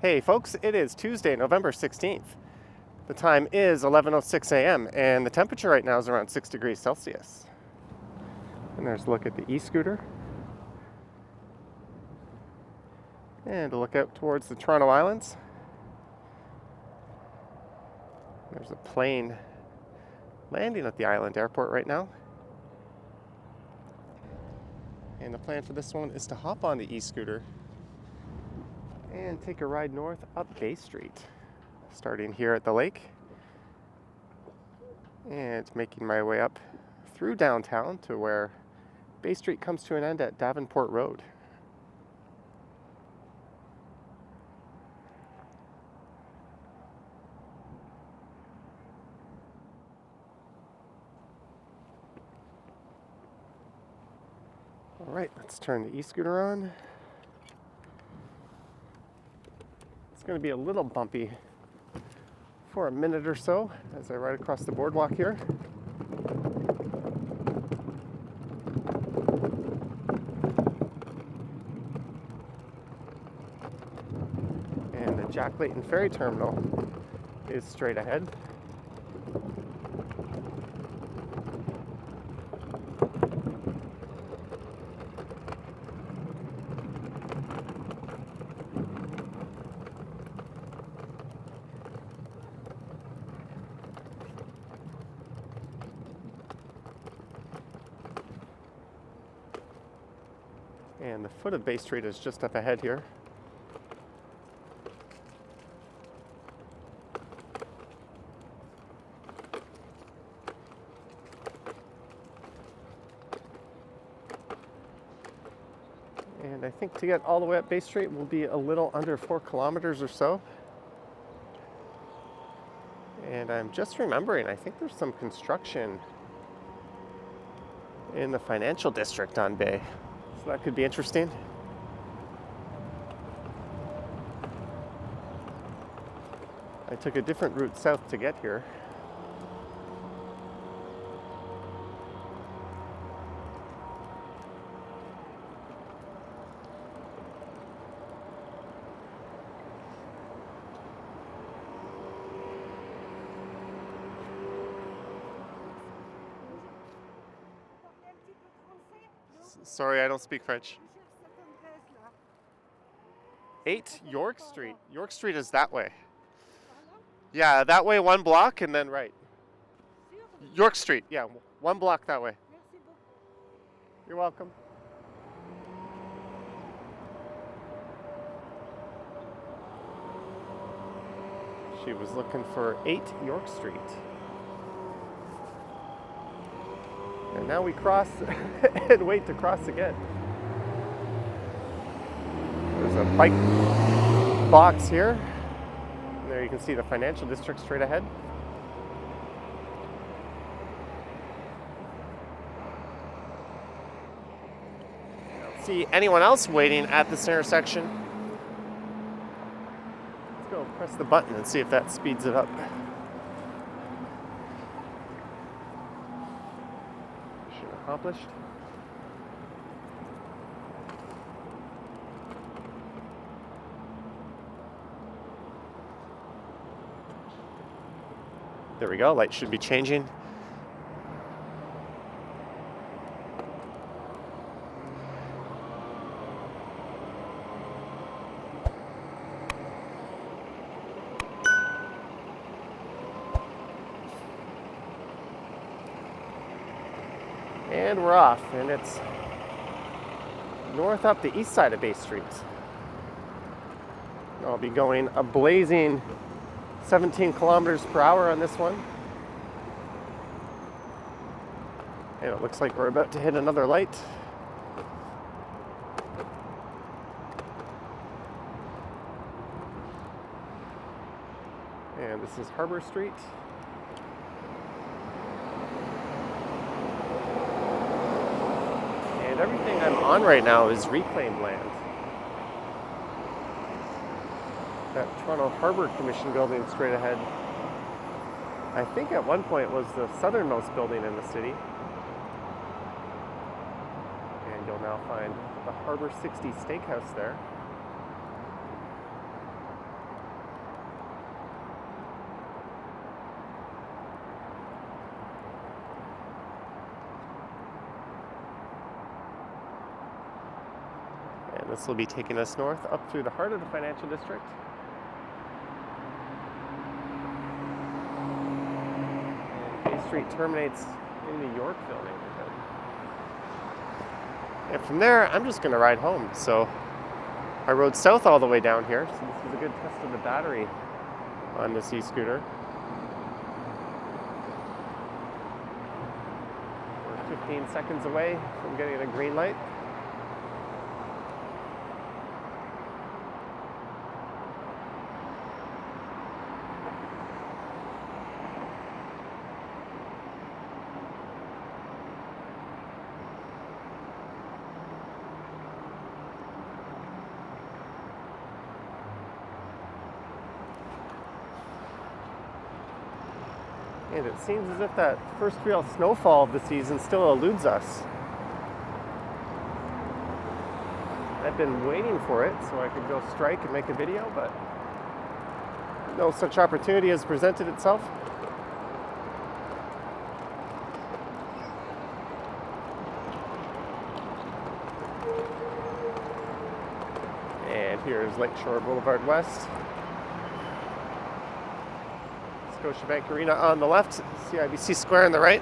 Hey folks, it is Tuesday, November 16th. The time is 11:06 a.m. and the temperature right now is around 6 degrees Celsius. And there's a look at the Escooter. And a look out towards the Toronto Islands. There's a plane landing at the island airport right now. And the plan for this one is to hop on the Escooter and take a ride north up Bay Street, starting here at the lake and making my way up through downtown to where Bay Street comes to an end at Davenport Road. All right, let's turn the e-scooter on. It's going to be a little bumpy for a minute or so as I ride across the boardwalk here. And the Jack Layton Ferry Terminal is straight ahead. And the foot of Bay Street is just up ahead here. And I think to get all the way up Bay Street will be a little under 4 kilometers or so. And I'm just remembering, I think there's some construction in the financial district on Bay. So that could be interesting. I took a different route south to get here. Sorry, I don't speak French. 8 York Street. York Street is that way. Yeah, that way 1 block and then right. York Street, yeah, 1 block that way. You're welcome. She was looking for 8 York Street. And now we cross and wait to cross again. There's a bike box here. And there you can see the financial district straight ahead. I don't see anyone else waiting at this intersection. Let's go press the button and see if that speeds it up. Accomplished. There we go, light should be changing. And we're off, and it's north up the east side of Bay Street. I'll be going a blazing 17 kilometers per hour on this one. And it looks like we're about to hit another light. And this is Harbour Street. Everything I'm on right now is reclaimed land. That Toronto Harbour Commission building straight ahead, I think at one point was the southernmost building in the city. And you'll now find the Harbour 60 Steakhouse there. This will be taking us north up through the heart of the financial district. And Bay Street terminates in the Yorkville neighborhood. And from there, I'm just going to ride home. So I rode south all the way down here. So this is a good test of the battery on this e-scooter. We're 15 seconds away from getting a green light. And it seems as if that first real snowfall of the season still eludes us. I've been waiting for it so I could go strike and make a video, but no such opportunity has presented itself. And here's Lakeshore Boulevard West. Scotiabank Arena on the left, CIBC Square on the right.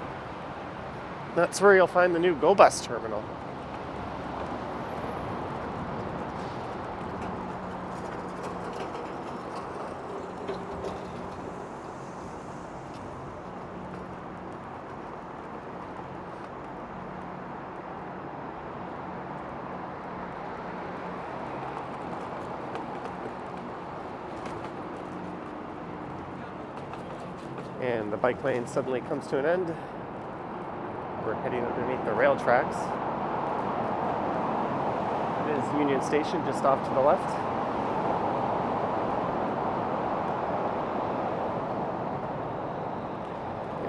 That's where you'll find the new Go Bus terminal. And the bike lane suddenly comes to an end. We're heading underneath the rail tracks. It is Union Station just off to the left.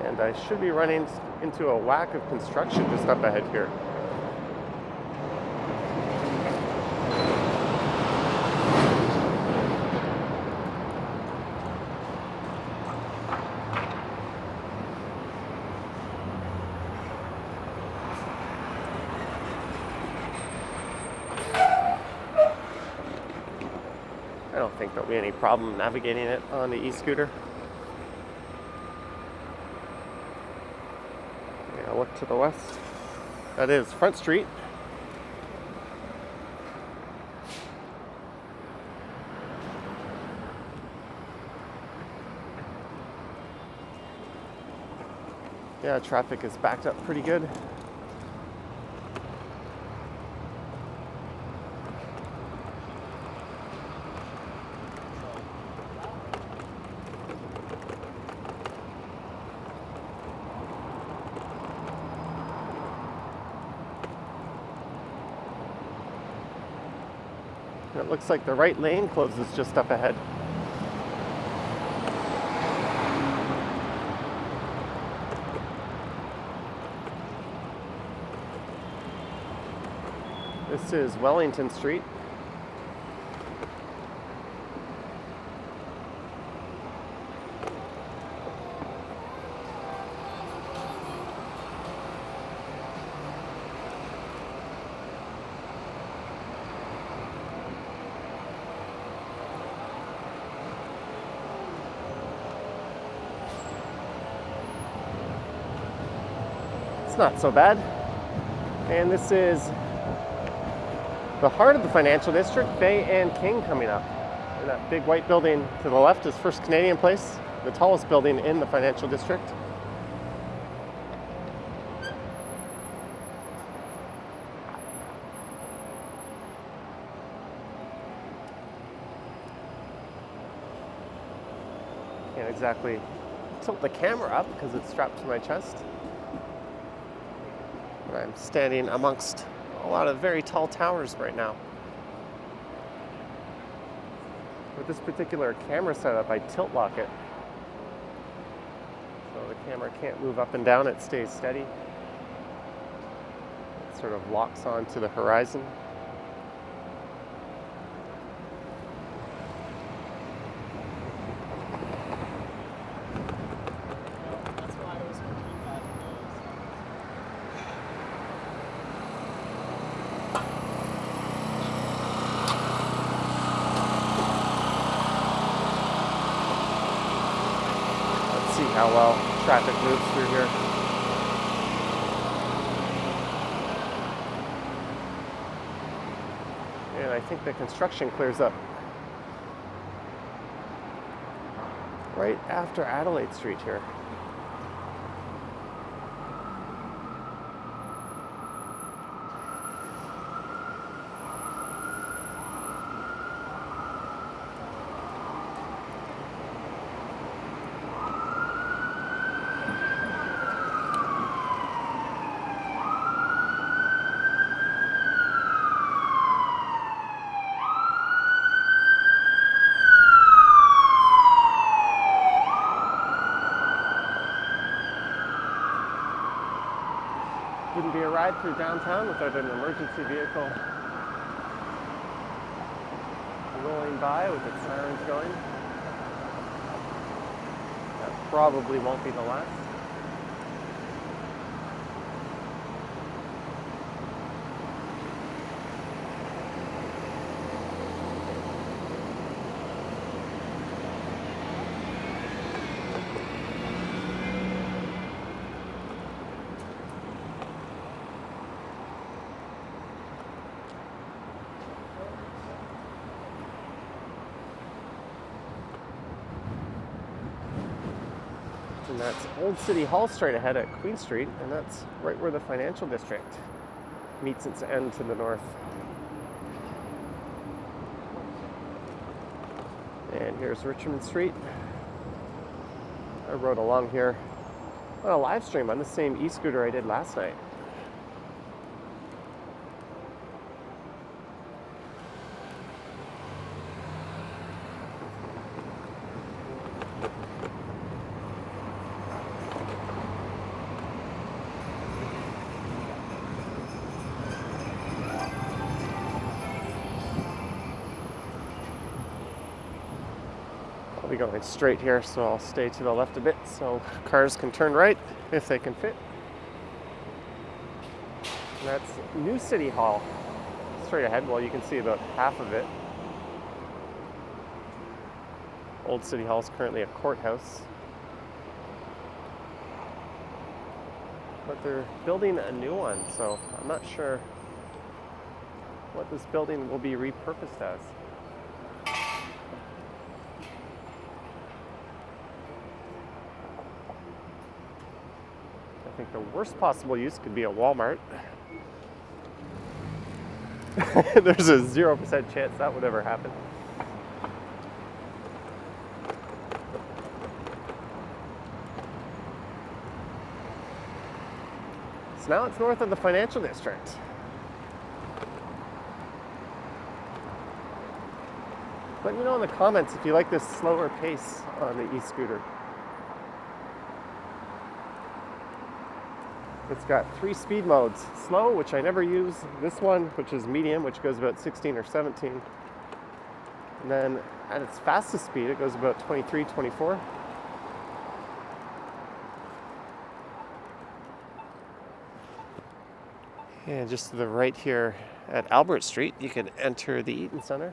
And I should be running into a whack of construction just up ahead here. I don't think there'll be any problem navigating it on the e-scooter. Yeah, look to the west. That is Front Street. Yeah, traffic is backed up pretty good. It looks like the right lane closes just up ahead. This is Wellington Street. Not so bad. And this is the heart of the financial district, Bay and King coming up. And that big white building to the left is First Canadian Place, the tallest building in the financial district. Can't exactly tilt the camera up because it's strapped to my chest. I'm standing amongst a lot of very tall towers right now. With this particular camera setup, I tilt lock it. So the camera can't move up and down, it stays steady. It sort of locks onto the horizon. see how well traffic moves through here. And I think the construction clears up right after Adelaide Street here. Wouldn't be a ride through downtown without an emergency vehicle rolling by with its sirens going. That probably won't be the last. And that's Old City Hall straight ahead at Queen Street, and that's right where the financial district meets its end to the north. And here's Richmond Street. I rode along here on a live stream on the same e-scooter I did last night. I'll be going straight here, so I'll stay to the left a bit so cars can turn right if they can fit. And that's New City Hall straight ahead. Well, you can see about half of it. Old City Hall is currently a courthouse, but they're building a new one, so I'm not sure what this building will be repurposed as. I think the worst possible use could be a Walmart. There's a 0% chance that would ever happen. So now it's north of the financial district. Let me know in the comments if you like this slower pace on the e-scooter. It's got 3 speed modes. Slow, which I never use. This one, which is medium, which goes about 16 or 17. And then at its fastest speed, it goes about 23, 24. And just to the right here at Albert Street, you can enter the Eaton Centre.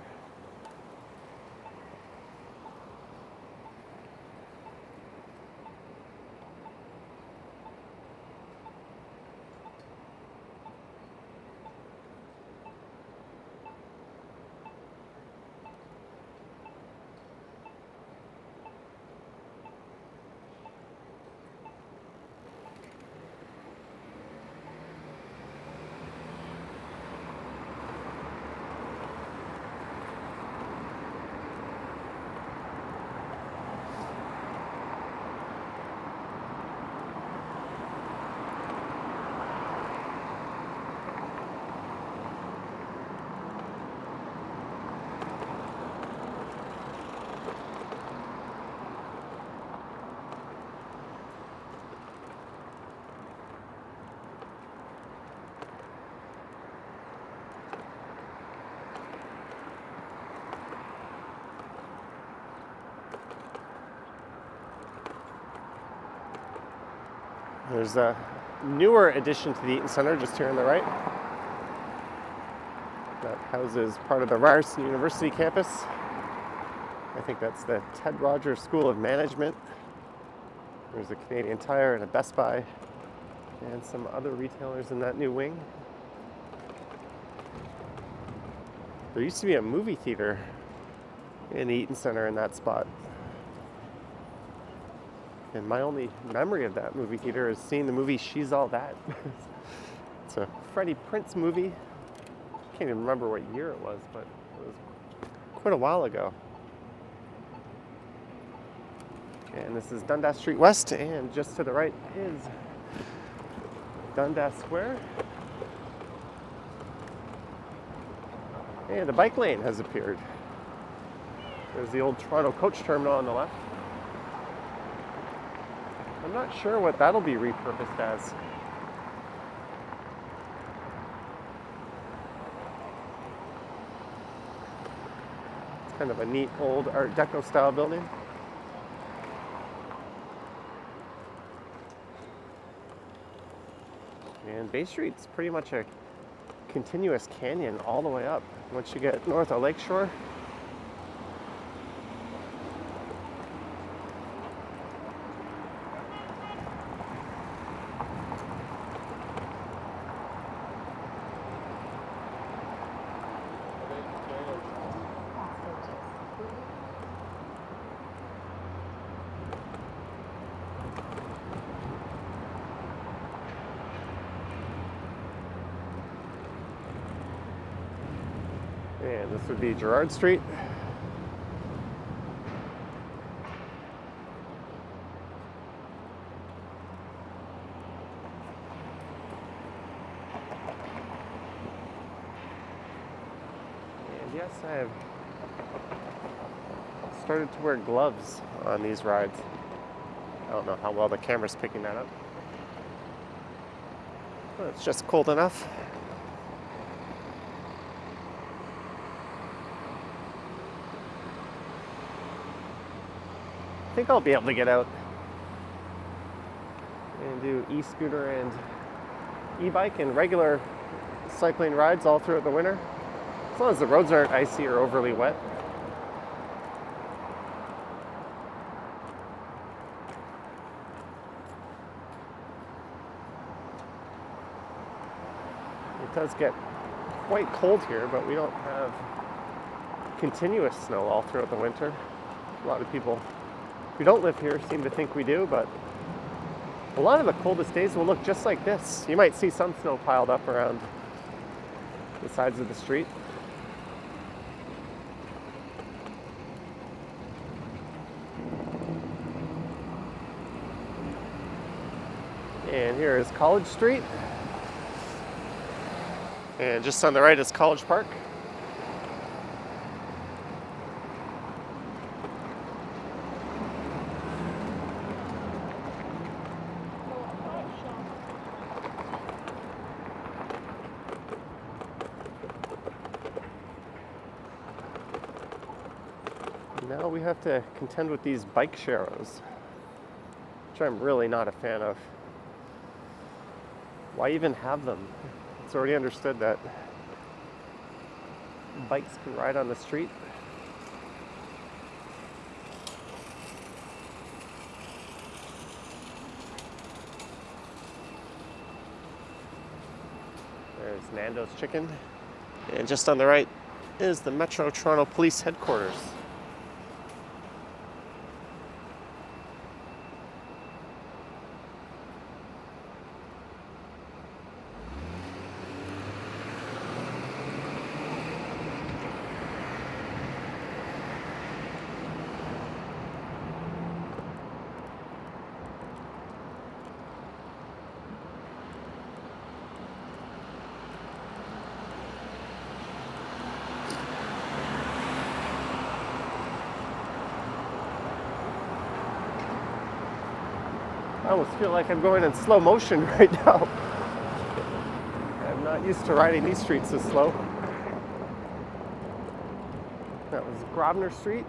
There's a newer addition to the Eaton Centre just here on the right. That houses part of the Ryerson University campus. I think that's the Ted Rogers School of Management. There's a Canadian Tire and a Best Buy and some other retailers in that new wing. There used to be a movie theater in the Eaton Center in that spot. And my only memory of that movie theater is seeing the movie She's All That. It's a Freddie Prinze movie. Can't even remember what year it was, but it was quite a while ago. And this is Dundas Street West, and just to the right is Dundas Square. And a bike lane has appeared. There's the old Toronto coach terminal on the left. I'm not sure what that'll be repurposed as. It's kind of a neat old Art Deco style building. And Bay Street's pretty much a continuous canyon all the way up. Once you get north of Lakeshore, and this would be Gerrard Street. And yes, I have started to wear gloves on these rides. I don't know how well the camera's picking that up. But it's just cold enough. I think I'll be able to get out and do e-scooter and e-bike and regular cycling rides all throughout the winter, as long as the roads aren't icy or overly wet. It does get quite cold here, but we don't have continuous snow all throughout the winter. A lot of people who don't live here seem to think we do, but a lot of the coldest days will look just like this. You might see some snow piled up around the sides of the street. And here is College Street. And just on the right is College Park. Now we have to contend with these bike sharrows, which I'm really not a fan of. Why even have them? It's already understood that bikes can ride on the street. There's Nando's Chicken. And just on the right is the Metro Toronto Police Headquarters. I almost feel like I'm going in slow motion right now. I'm not used to riding these streets this slow. That was Grosvenor Street.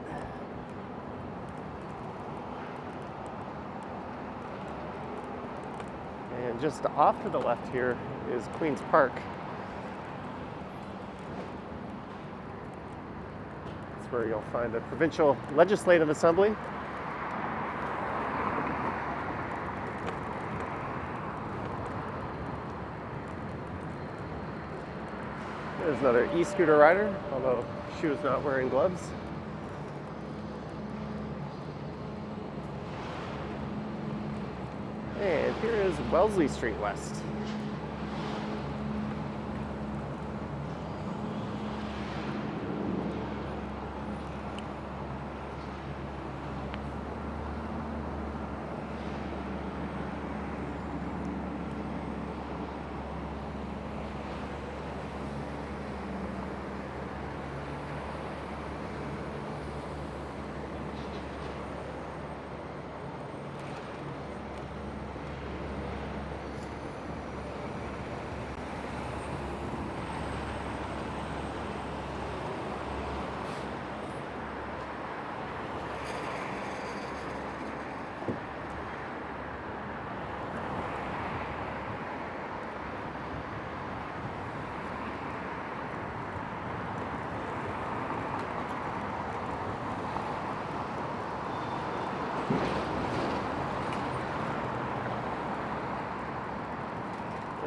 And just off to the left here is Queen's Park. That's where you'll find the Provincial Legislative Assembly. There's another e-scooter rider, although she was not wearing gloves. And here is Wellesley Street West.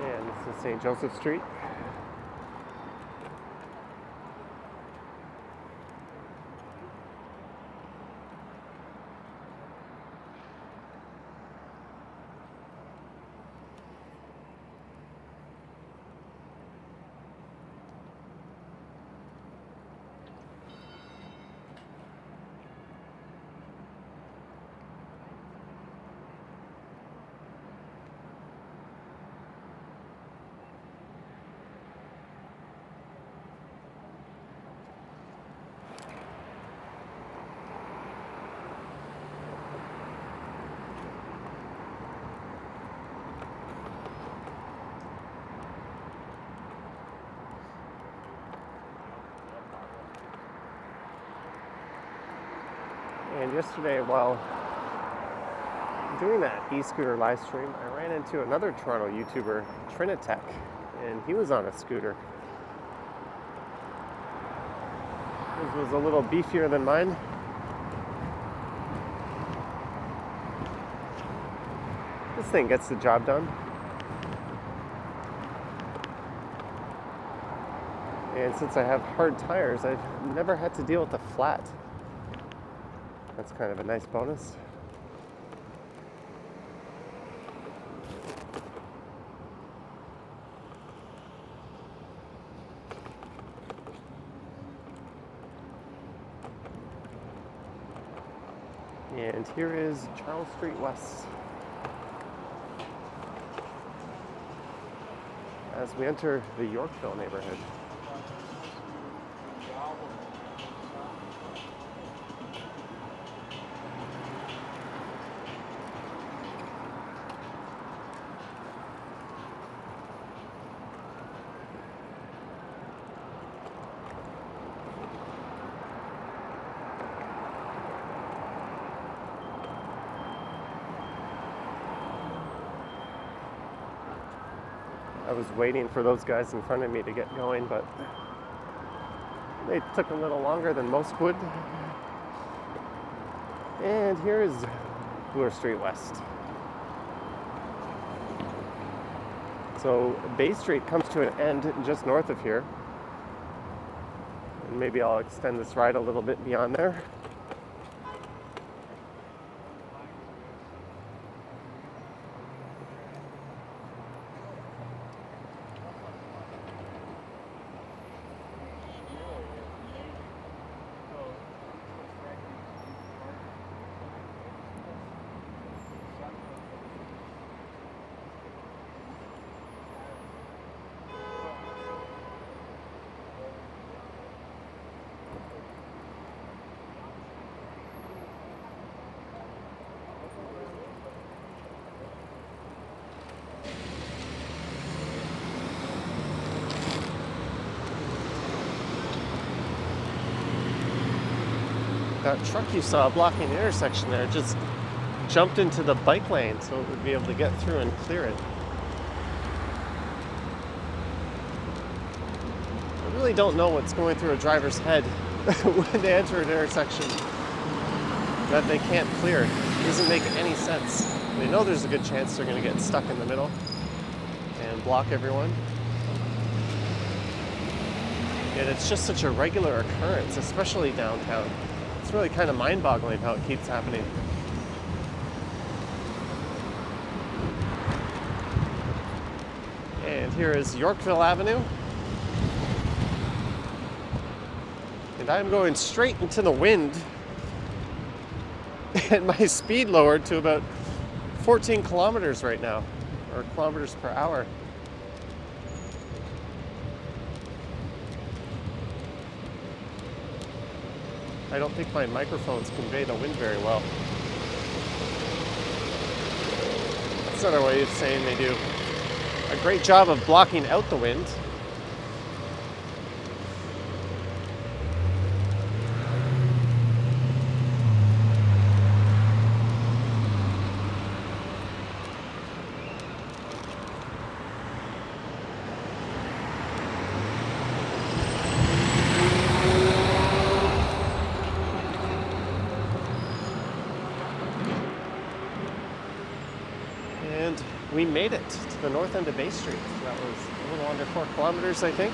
And this is St. Joseph Street. And yesterday, while doing that e-scooter live stream, I ran into another Toronto YouTuber, Trinitech, and he was on a scooter. His was a little beefier than mine. This thing gets the job done. And since I have hard tires, I've never had to deal with the flat. That's kind of a nice bonus. And here is Charles Street West. As we enter the Yorkville neighborhood. I was waiting for those guys in front of me to get going, but they took a little longer than most would. And here is Bloor Street West. So Bay Street comes to an end just north of here. And maybe I'll extend this ride a little bit beyond there. That truck you saw blocking the intersection there just jumped into the bike lane so it would be able to get through and clear it. I really don't know what's going through a driver's head when they enter an intersection that they can't clear. It doesn't make any sense. They know there's a good chance they're going to get stuck in the middle and block everyone. And it's just such a regular occurrence, especially downtown. It's really kind of mind-boggling how it keeps happening. And here is Yorkville Avenue. And I'm going straight into the wind. And my speed lowered to about 14 kilometers right now, or kilometers per hour. I don't think my microphones convey the wind very well. That's another way of saying they do a great job of blocking out the wind. And we made it to the north end of Bay Street. That was a little under 4 kilometers, I think.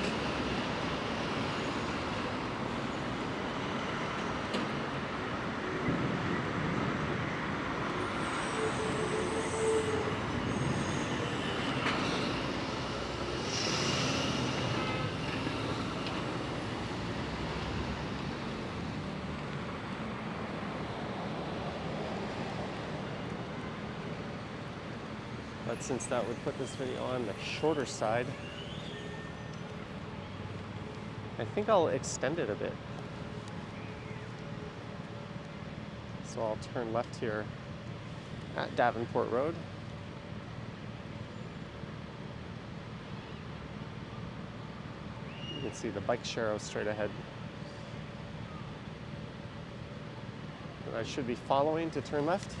But since that would put this video on the shorter side, I think I'll extend it a bit. So I'll turn left here at Davenport Road. You can see the bike share straight ahead. And I should be following to turn left.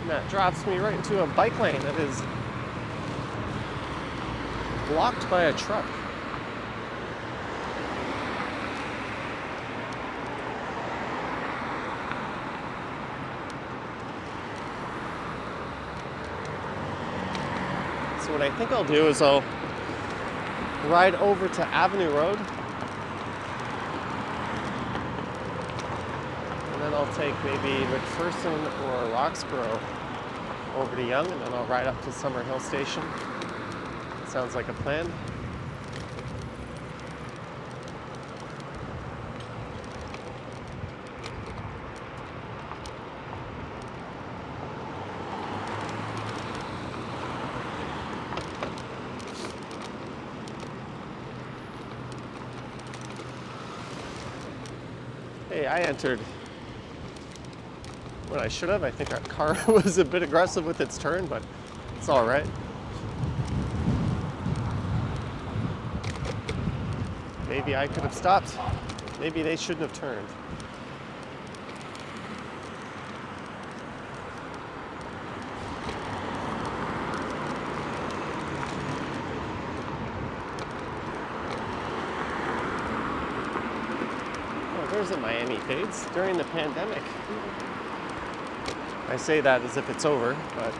And that drops me right into a bike lane that is blocked by a truck. So what I think I'll do is I'll ride over to Avenue Road, and then I'll take maybe McPherson or Roxborough over to Yonge, and then I'll ride up to Summerhill Station. Sounds like a plan. Hey, I entered when I should have. I think our car was a bit aggressive with its turn, but it's all right. Maybe I could have stopped. Maybe they shouldn't have turned. Oh, there's a Miami Fades during the pandemic. I say that as if it's over, but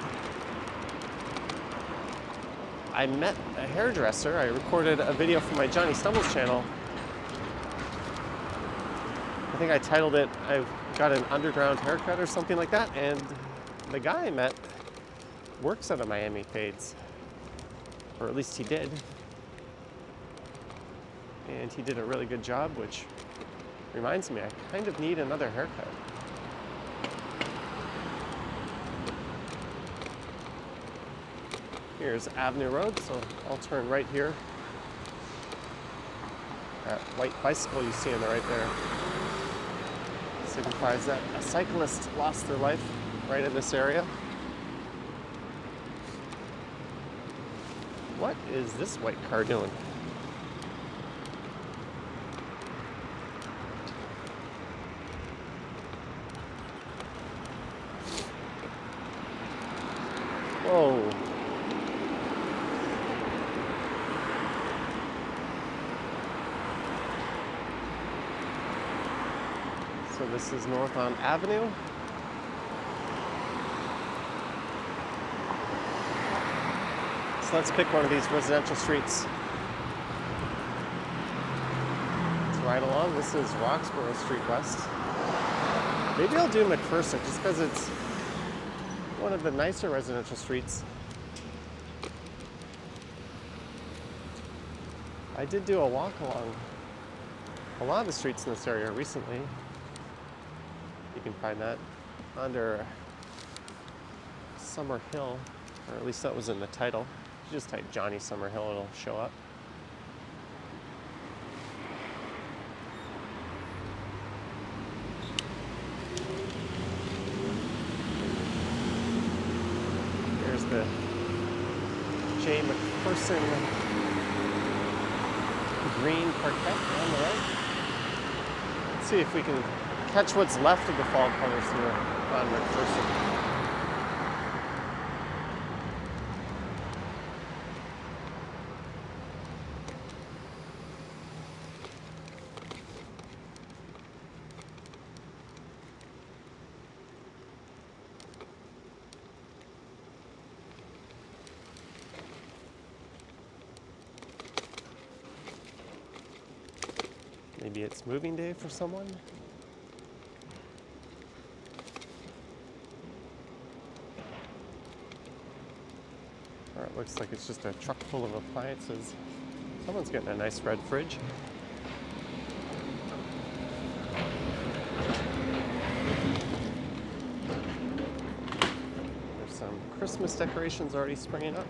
I met a hairdresser. I recorded a video for my Johnny Stumbles channel. I think I titled it, I've got an underground haircut or something like that, and the guy I met works at a Miami Fades, or at least he did. And he did a really good job, which reminds me, I kind of need another haircut. Here's Avenue Road, so I'll turn right here. That white bicycle you see on the right there signifies that a cyclist lost their life right in this area. What is this white car doing? Whoa. So this is north on Avenue. So let's pick one of these residential streets. Let's ride along. This is Roxborough Street West. Maybe I'll do McPherson just because it's one of the nicer residential streets. I did do a walk along a lot of the streets in this area recently. You can find that under Summerhill, or at least that was in the title. If you just type Johnny Summerhill, it'll show up. Here's the J. McPherson green parquet on the right. Let's see if we can catch what's left of the fall colors here on McPherson. Maybe it's moving day for someone. Or it looks like it's just a truck full of appliances. Someone's getting a nice red fridge. There's some Christmas decorations already springing up.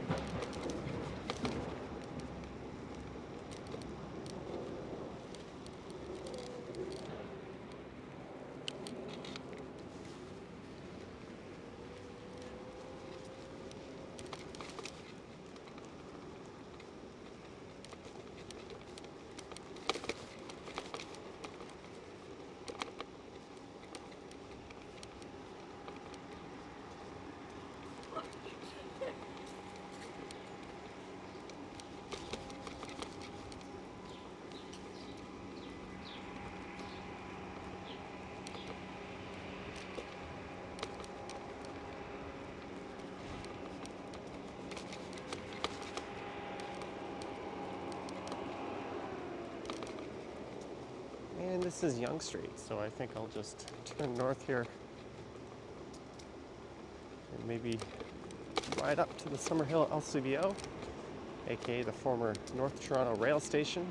And this is Yonge Street, so I think I'll just turn north here and maybe ride up to the Summerhill LCBO, aka the former North Toronto Rail Station.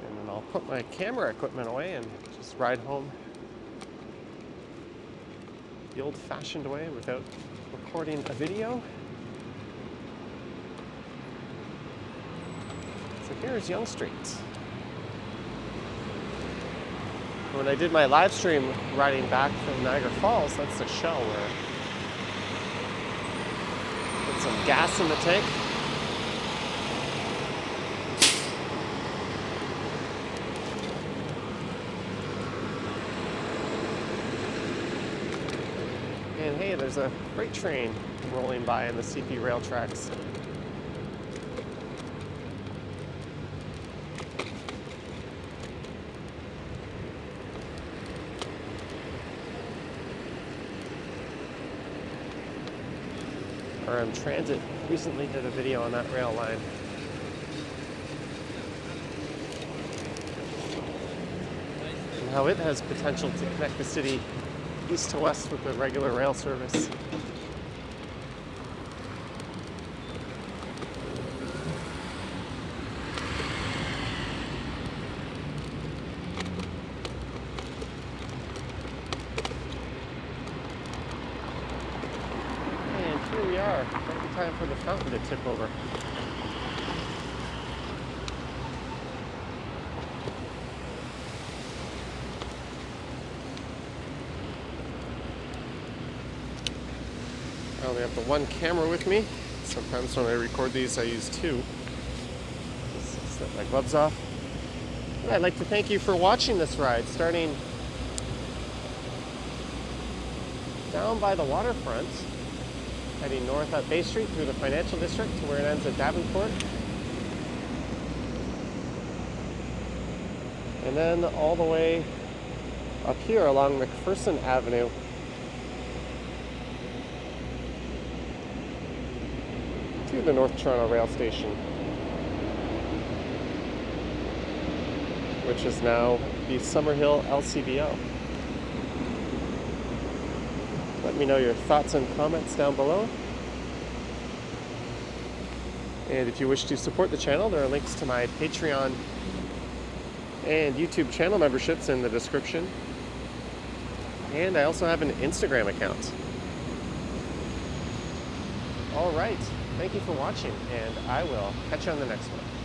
And then I'll put my camera equipment away and just ride home the old-fashioned way without recording a video. So here's Yonge Street. When I did my live stream riding back from Niagara Falls, that's the shell where I put some gas in the tank. And hey, there's a freight train rolling by on the CP rail tracks. Transit recently did a video on that rail line. And how it has potential to connect the city east to west with the regular rail service. Time for the fountain to tip over. I only have the one camera with me. Sometimes when I record these, I use two. Just set my gloves off. And I'd like to thank you for watching this ride, starting down by the waterfront, heading north up Bay Street through the financial district to where it ends at Davenport. And then all the way up here along McPherson Avenue to the North Toronto Rail Station, which is now the Summerhill LCBO. Let me know your thoughts and comments down below. And if you wish to support the channel, there are links to my Patreon and YouTube channel memberships in the description. And I also have an Instagram account. All right, thank you for watching, and I will catch you on the next one.